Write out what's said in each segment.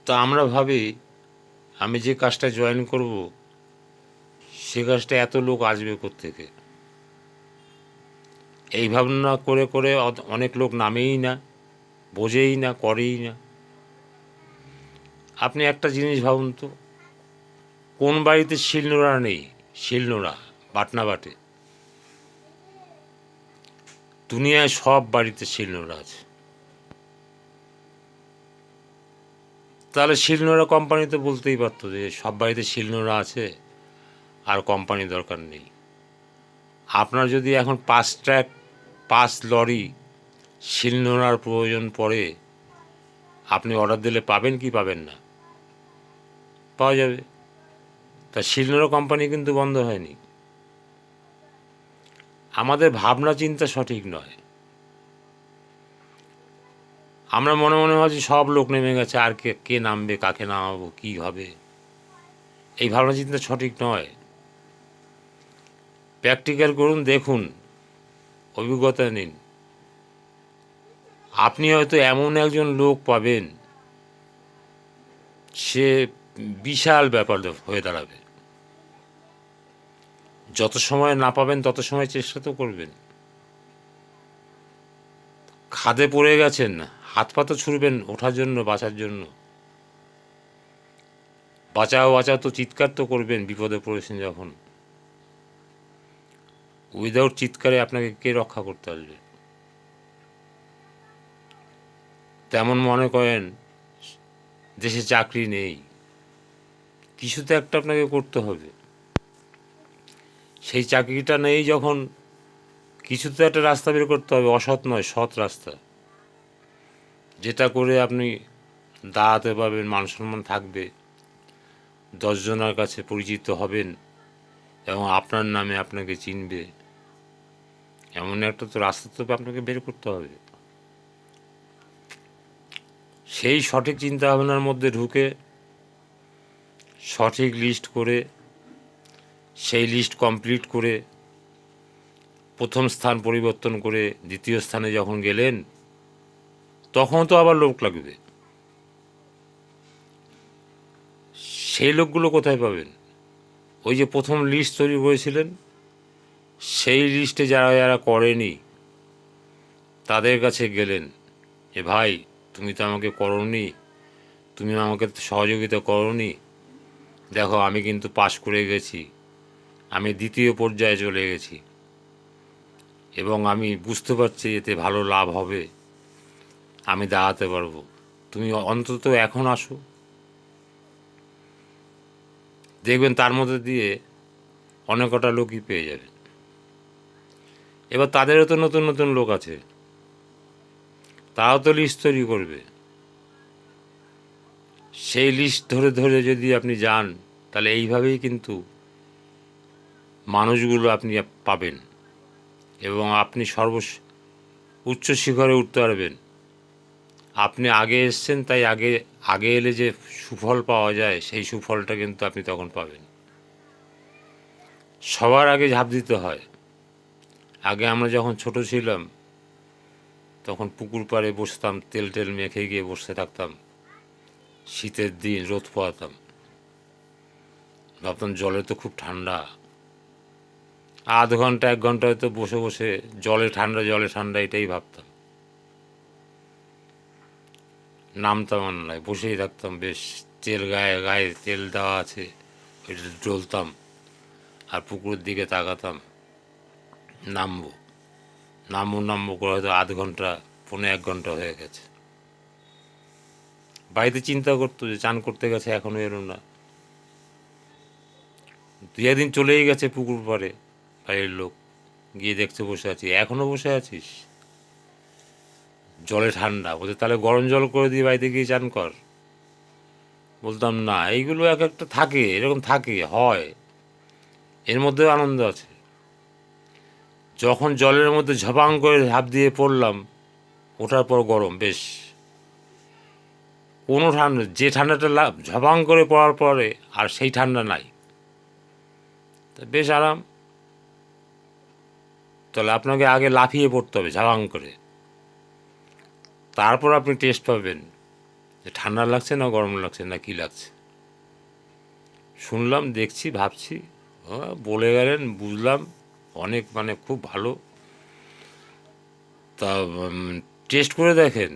তা আমরা ভাবি আমি যে কাজটা জয়েন করব সে কাজটা এত লোক আসবে কোত্থেকে, এই ভাবনা করে করে অনেক লোক নামেই না, বোঝেই না, করেই না। আপনি একটা জিনিস ভাবুন তো, কোন বাড়িতে শিলনোড়া নেই? শিলনোড়া, বাটনা বাটে, দুনিয়ায় সব বাড়িতে শিলনোড়া আছে। তাহলে শিলনোড়া কোম্পানি তো বলতেই পারতো যে সব বাড়িতে শিলনোড়া আছে আর কোম্পানি দরকার নেই। আপনার যদি এখন 5 ট্রাক 5 লরি শিলনোড়ার প্রয়োজন পড়ে, আপনি অর্ডার দিলে পাবেন কি পাবেন না? পাওয়া যাবে। তা শিলনোড়া কোম্পানি কিন্তু বন্ধ হয়নি। আমাদের ভাবনা চিন্তা সঠিক নয়। আমরা মনে মনে ভাবছি সব লোক নেমে গেছে, আর কে কে নামবে, কাকে নামাবো, কী হবে। এই ভাবনা চিন্তা সঠিক নয়। প্র্যাকটিক্যাল করুন, দেখুন, অভিজ্ঞতা নিন। আপনি হয়তো এমন একজন লোক পাবেন, সে বিশাল ব্যাপার হয়ে দাঁড়াবে। যত সময় না পাবেন তত সময় চেষ্টা তো করবেন। খাদে পড়ে গেছেন, হাত পা তো ছুড়বেন ওঠার জন্য, বাঁচার জন্য। বাঁচাও বাঁচাও তো চিৎকার তো করবেন বিপদে পড়েছেন যখন। উইদাউট চিৎকারে আপনাকে কে রক্ষা করতে আসবে? তেমন মনে করেন দেশে চাকরি নেই, কিছু তো একটা আপনাকে করতে হবে। সেই চাকরিটা নেই যখন, কিছু তো একটা রাস্তা বের করতে হবে, অসৎ নয়, সৎ রাস্তা, যেটা করে আপনি দাঁড়াতে পারবেন, মান সম্মান থাকবে, 10 জনের কাছে পরিচিত হবেন এবং আপনার নামে আপনাকে চিনবে। এমন একটা তো রাস্তা তো আপনাকে বের করতে হবে। সেই সঠিক চিন্তাভাবনার মধ্যে ঢুকে সঠিক লিস্ট করে, সেই লিস্ট কমপ্লিট করে, প্রথম স্থান পরিবর্তন করে দ্বিতীয় স্থানে যখন গেলেন, তখন তো আবার লোক লাগবে। সেই লোকগুলো কোথায় পাবেন? ওই যে প্রথম লিস্ট তৈরি করেছিলেন, সেই লিস্টে যারা যারা করেনি তাদের কাছে গেলেন, যে ভাই তুমি তো আমাকে করোনি, তুমি আমাকে সহযোগিতা করোনি, দেখো আমি কিন্তু পাশ করে গেছি, আমি দ্বিতীয় পর্যায়ে চলে গেছি এবং আমি বুঝতে পারছি এতে ভালো লাভ হবে, আমি দাঁড়াতে পারবো, তুমি অন্তত এখন আসো। দেখবেন তার মধ্যে দিয়ে অনেক কটা লোকই পেয়ে যাবে। এবার তাদেরও তো নতুন নতুন লোক আছে, তারাও তো লিস্ট তৈরি করবে। সেই লিস্ট ধরে ধরে যদি আপনি যান, তাহলে এইভাবেই কিন্তু মানুষগুলো আপনি পাবেন এবং আপনি উচ্চ শিখরে উঠতে পারবেন। আপনি আগে এসছেন, তাই আগে আগে এলে যে সুফল পাওয়া যায়, সেই সুফলটা কিন্তু আপনি তখন পাবেন। সবার আগে ঝাঁপ দিতে হয়। আগে আমরা যখন ছোট ছিলাম তখন পুকুর পাড়ে বসতাম, তেল টেল মেখে গিয়ে বসে থাকতাম, শীতের দিন রোদ পোহাতাম, ভাবতাম জলে তো খুব ঠান্ডা, আধ ঘন্টা 1 ঘন্টা হয়তো বসে বসে জলে ঠান্ডা জলে ঠান্ডা এটাই ভাবতাম, নামতাম আর নয়, বসেই থাকতাম বেশ। তেল গায়ে গায়ে তেল দেওয়া আছে, ওইটা জ্বলতাম আর পুকুরের দিকে তাকাতাম, নামবো নামবো নামবো করে হয়তো আধ ঘন্টা, 1.5 ঘন্টা হয়ে গেছে। বাড়িতে চিন্তা করতো যে চান করতে গেছে এখনও এলো না, 2 দিন চলেই গেছে পুকুর পাড়ে, বাড়ির লোক গিয়ে দেখতে বসে আছি, এখনও বসে আছিস, জলে ঠান্ডা। বলতে তাহলে গরম জল করে দিয়ে বাড়িতে গিয়ে চান কর। বলতাম না, এইগুলো এক একটা থাকে, এরকম থাকে, হয়, এর মধ্যেও আনন্দ আছে। যখন জলের মধ্যে ঝপাং করে ঝাঁপ দিয়ে পড়লাম, ওঠার পর গরম বেশ, কোনো ঠান্ডা, যে ঠান্ডাটা ঝপাং করে পড়ার পরে আর সেই ঠান্ডা নাই, তা বেশ আরাম। তাহলে আপনাকে আগে লাফিয়ে পড়তে হবে ঝাপাং করে, তারপর আপনি টেস্ট পাবেন যে ঠান্ডা লাগছে না গরম লাগছে না কি লাগছে। শুনলাম, দেখছি, ভাবছি, বলে গেলেন, বুঝলাম, অনেক মানে খুব ভালো। তা টেস্ট করে দেখেন,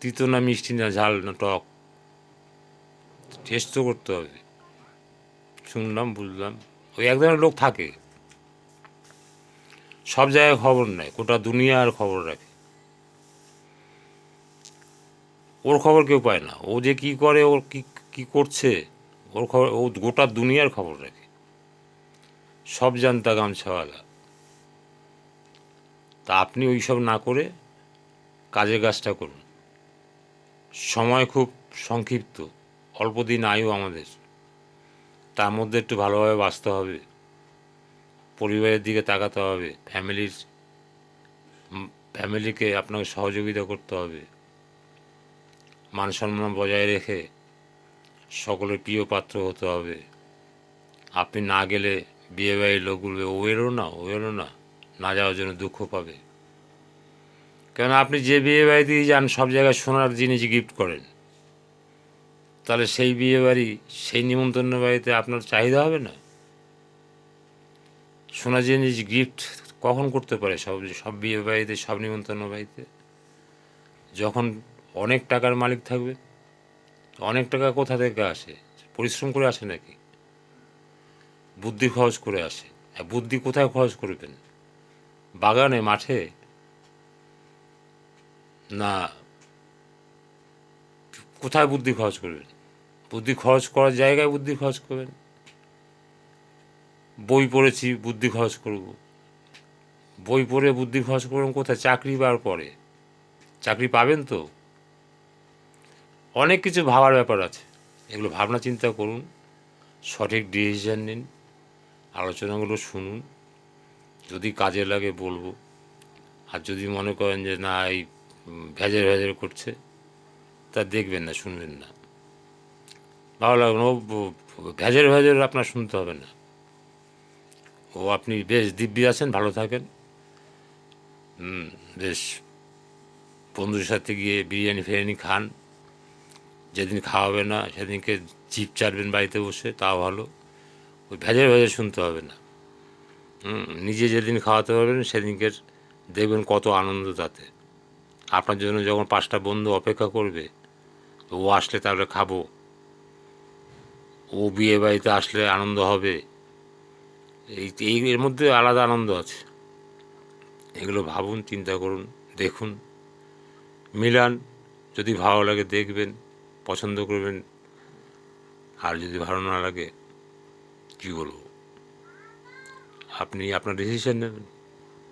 তিতো না মিষ্টি না ঝাল না টক, টেস্ট তো করতে হবে। শুনলাম, বুঝলাম। ওই এক ধরনের লোক থাকে, সব জায়গায় খবর নেয়, গোটা দুনিয়ার খবর রাখে। ওর খবর কেউ পায় না, ও যে কী করে, ওর কী কী করছে, ওর খবর, ও গোটা দুনিয়ার খবর রাখে, সব জানতা গামছাওয়ালা। তা আপনি ওই সব না করে কাজের কাজটা করুন। সময় খুব সংক্ষিপ্ত, অল্প দিন আয়ু আমাদের, তার মধ্যে একটু ভালোভাবে বাঁচতে হবে, পরিবারের দিকে তাকাতে হবে, ফ্যামিলিকে আপনাকে সহযোগিতা করতে হবে, মান সম্মান বজায় রেখে সকলের প্রিয় পাত্র হতে হবে। আপনি না গেলে বিয়েবাড়ির লোক বলবে, ও এলো না, ও এলো না, না যাওয়ার জন্য দুঃখ পাবে। কেন, আপনি যে বিয়ে বাড়িতেই যান সব জায়গায় সোনার জিনিস গিফট করেন, তাহলে সেই বিয়ে বাড়ি, সেই নিমন্ত্রণ বাড়িতে আপনার চাহিদা হবে না? সোনার জিনিস গিফট কখন করতে পারে সব সব বিয়ে বাড়িতে, সব নিমন্ত্রণ বাড়িতে? যখন অনেক টাকার মালিক থাকবে। অনেক টাকা কোথা থেকে আসে? পরিশ্রম করে আসে নাকি? বুদ্ধি খরচ করে আসে। বুদ্ধি কোথায় খরচ করবেন? বাগানে, মাঠে, না কোথায় বুদ্ধি খরচ করবেন? বুদ্ধি খরচ করার জায়গায় বুদ্ধি খরচ করবেন। বই পড়েছি, বুদ্ধি খরচ করব। বই পড়ে বুদ্ধি খরচ করবেন কোথায়? চাকরি পাওয়ার পরে। চাকরি পাবেন তো? অনেক কিছু ভাবার ব্যাপার আছে, এগুলো ভাবনা চিন্তা করুন, সঠিক ডিসিশন নিন, আলোচনাগুলো শুনুন, যদি কাজে লাগে বলবো। আর যদি মনে করেন যে না এই ভেজর ভেজর করছে, তা দেখবেন না, শুনবেন না, ভালো লাগবে না। ও ভেজর ভেজর আপনার শুনতে হবে না। ও আপনি বেশ দিব্যি আছেন, ভালো থাকেন, বেশ বন্ধুর সাথে গিয়ে বিরিয়ানি ফিরিয়ানি খান, যেদিন খাওয়াবে না সেদিনকে জিপ চাটবেন বাড়িতে বসে, তাও ভালো। ওই ভেজর ভেজর শুনতে হবে না। নিজে যেদিন খাওয়াতে পারবেন সেদিনকে দেখবেন কত আনন্দ তাতে। আপনার জন্য যখন 5টা বন্ধু অপেক্ষা করবে, ও আসলে তাহলে খাবো, ও বিয়ে বাড়িতে আসলে আনন্দ হবে, এই এর মধ্যে আলাদা আনন্দ আছে। এগুলো ভাবুন, চিন্তা করুন, দেখুন, মিলান, যদি ভালো লাগে দেখবেন, পছন্দ করবেন, আর যদি ভালো না লাগে কী বলবো, আপনি আপনার ডিসিশন নেবেন।